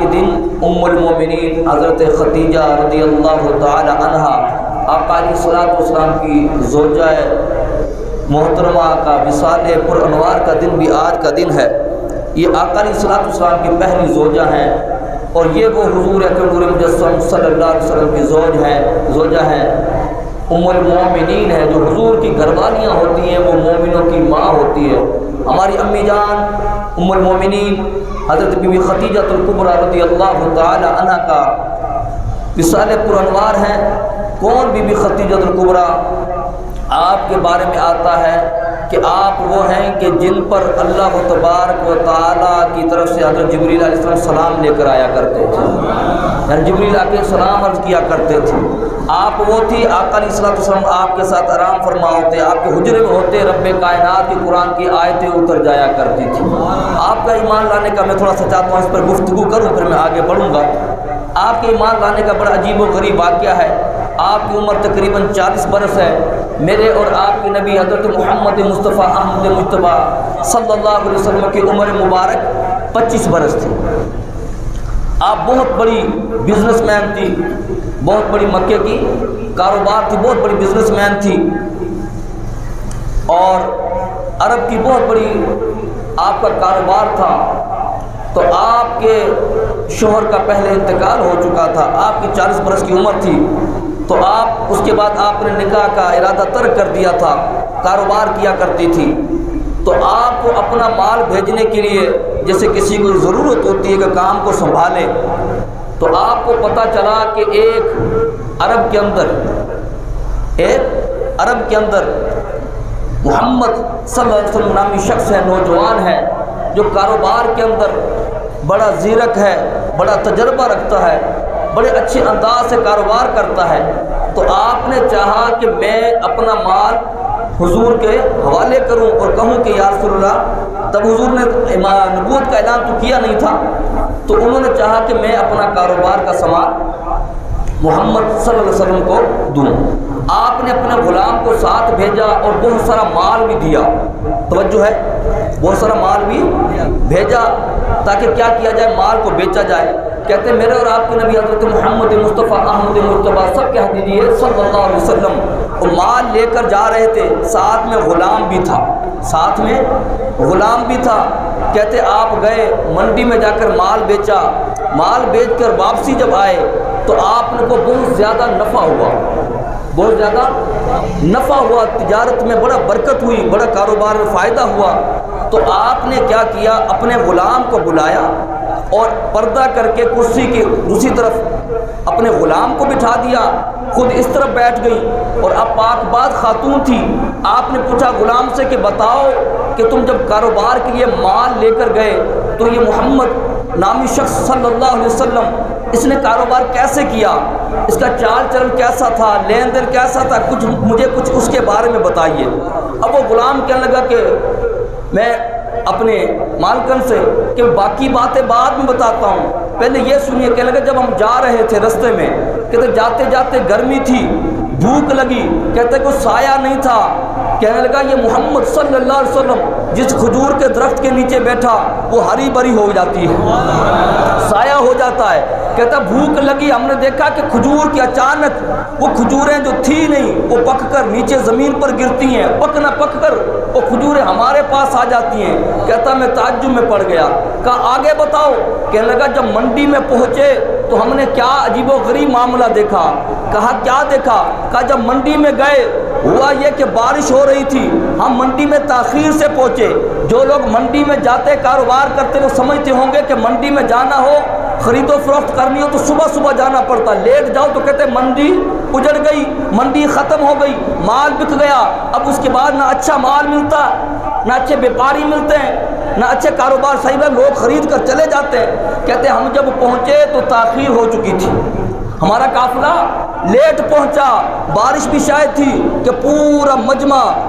کے دن ام المومنین حضرت خدیجہ رضی اللہ تعالی عنہا آقا علیہ الصلوۃ والسلام کی زوجہ محترمہ کا وصال پر انوار کا دن بھی آج کا دن ہے۔ یہ آقا علیہ الصلوۃ والسلام کی پہلی زوجہ ہیں اور یہ وہ حضور اکرم نور مجسم صلی اللہ علیہ وسلم کی زوجہ ہیں، ام المومنین ہے۔ جو حضور کی گھر والیاں ہوتی ہیں وہ مومنوں کی ماں ہوتی ہے۔ ہماری امی جان ام المومنین حضرت بی بی خدیجہ الکبریٰ رضی اللہ تعالی عنہا کا وصال پر انوار ہیں۔ کون بی بی خدیجہ الکبریٰ؟ آپ کے بارے میں آتا ہے کہ آپ وہ ہیں کہ جن پر اللہ تبارک و تعالیٰ کی طرف سے حضرت جبریل علیہ السلام سلام لے کر آیا کرتے تھے، یعنی جبریل آ کے سلام عرض کیا کرتے تھے۔ آپ وہ تھی، آقا علیہ السلام آپ کے ساتھ آرام فرما ہوتے، آپ کے حجرے میں ہوتے، رب کائنات کی قرآن کی آیتیں اتر جایا کرتی تھی۔ آپ کا ایمان لانے کا میں تھوڑا سا چاہتا ہوں اس پر گفتگو کروں، پھر میں آگے بڑھوں گا۔ آپ کے ایمان لانے کا بڑا عجیب و غریب واقعہ ہے۔ آپ کی عمر تقریباً 40 برس ہے۔ میرے اور آپ کے نبی حضرت محمد مصطفیٰ احمد مجتبیٰ صلی اللہ علیہ وسلم کی عمر مبارک 25 برس تھی۔ آپ بہت بڑی بزنس مین تھی، بہت بڑی مکے کی کاروبار تھی، بہت بڑی بزنس مین تھی اور عرب کی بہت بڑی آپ کا کاروبار تھا۔ تو آپ کے شوہر کا پہلے انتقال ہو چکا تھا، آپ کی 40 برس کی عمر تھی، تو آپ اس کے بعد آپ نے نکاح کا ارادہ ترک کر دیا تھا، کاروبار کیا کرتی تھی۔ تو آپ کو اپنا مال بھیجنے کے لیے جیسے کسی کو ضرورت ہوتی ہے کہ کام کو سنبھالے، تو آپ کو پتہ چلا کہ ایک عرب کے اندر محمد صلی اللہ علیہ وسلم نامی شخص ہے، نوجوان ہے، جو کاروبار کے اندر بڑا زیرک ہے، بڑا تجربہ رکھتا ہے، بڑے اچھے انداز سے کاروبار کرتا ہے۔ تو آپ نے چاہا کہ میں اپنا مال حضور کے حوالے کروں اور کہوں کہ یا رسول اللہ، تب حضور نے نبوت کا اعلان تو کیا نہیں تھا، تو انہوں نے چاہا کہ میں اپنا کاروبار کا سامان محمد صلی اللہ علیہ وسلم کو دوں۔ آپ نے اپنے غلام کو ساتھ بھیجا اور بہت سارا مال بھی دیا، توجہ ہے، بہت سارا مال بھی بھیجا تاکہ کیا کیا جائے، مال کو بیچا جائے۔ کہتے ہیں میرے اور آپ کے نبی حضرت محمد مصطفیٰ احمد مجتبیٰ سب کہہ دیجیے صلی اللہ علیہ وسلم، وہ مال لے کر جا رہے تھے، ساتھ میں غلام بھی تھا، کہتے آپ گئے منڈی میں جا کر مال بیچا، مال بیچ کر واپسی جب آئے تو آپ کو بہت زیادہ نفع ہوا، تجارت میں بڑا برکت ہوئی، بڑا کاروبار میں فائدہ ہوا۔ تو آپ نے کیا کیا، اپنے غلام کو بلایا اور پردہ کر کے کرسی کی دوسری طرف اپنے غلام کو بٹھا دیا، خود اس طرف بیٹھ گئی، اور اب پاک باز خاتون تھی۔ آپ نے پوچھا غلام سے کہ بتاؤ کہ تم جب کاروبار کے لیے مال لے کر گئے تو یہ محمد نامی شخص صلی اللہ علیہ وسلم اس نے کاروبار کیسے کیا، اس کا چال چلن کیسا تھا، لین دین کیسا تھا، مجھے کچھ اس کے بارے میں بتائیے۔ اب وہ غلام کہنے لگا کہ میں اپنے مالکن سے کہ باقی باتیں بعد میں بتاتا ہوں، پہلے یہ سنیے۔ کہنے لگا جب ہم جا رہے تھے رستے میں، کہتے جاتے جاتے گرمی تھی، بھوک لگی، کہتے کوئی سایہ نہیں تھا۔ کہنے لگا یہ محمد صلی اللہ علیہ وسلم جس کھجور کے درخت کے نیچے بیٹھا وہ ہری بھری ہو جاتی ہے، سایہ ہو جاتا ہے۔ کہتا بھوک لگی، ہم نے دیکھا کہ کھجور کی اچانک وہ کھجوریں جو تھی نہیں وہ پک کر نیچے زمین پر گرتی ہیں، پک نہ پک کر وہ کھجوریں ہمارے پاس آ جاتی ہیں۔ کہتا میں تعجب میں پڑ گیا، کہا آگے بتاؤ۔ کہنے لگا جب منڈی میں پہنچے تو ہم نے کیا عجیب و غریب معاملہ دیکھا۔ کہا کیا دیکھا؟ کہا جب منڈی میں گئے ہوا یہ کہ بارش ہو رہی تھی، ہم منڈی میں تاخیر سے پہنچے۔ جو لوگ منڈی میں جاتے کاروبار کرتے وہ سمجھتے ہوں گے کہ منڈی میں جانا ہو، خرید و فروخت کرنی ہو تو صبح صبح جانا پڑتا، لیٹ جاؤ تو کہتے منڈی اجڑ گئی، منڈی ختم ہو گئی، مال بک گیا۔ اب اس کے بعد نہ اچھا مال ملتا، نہ اچھے بیپاری ملتے ہیں، نہ اچھے کاروبار صحیح ہے، لوگ خرید کر چلے جاتے ہیں۔ کہتے ہم جب پہنچے تو تاخیر ہو چکی تھی، ہمارا قافلہ لیٹ پہنچا، بارش بھی شاید تھی کہ پورا مجمع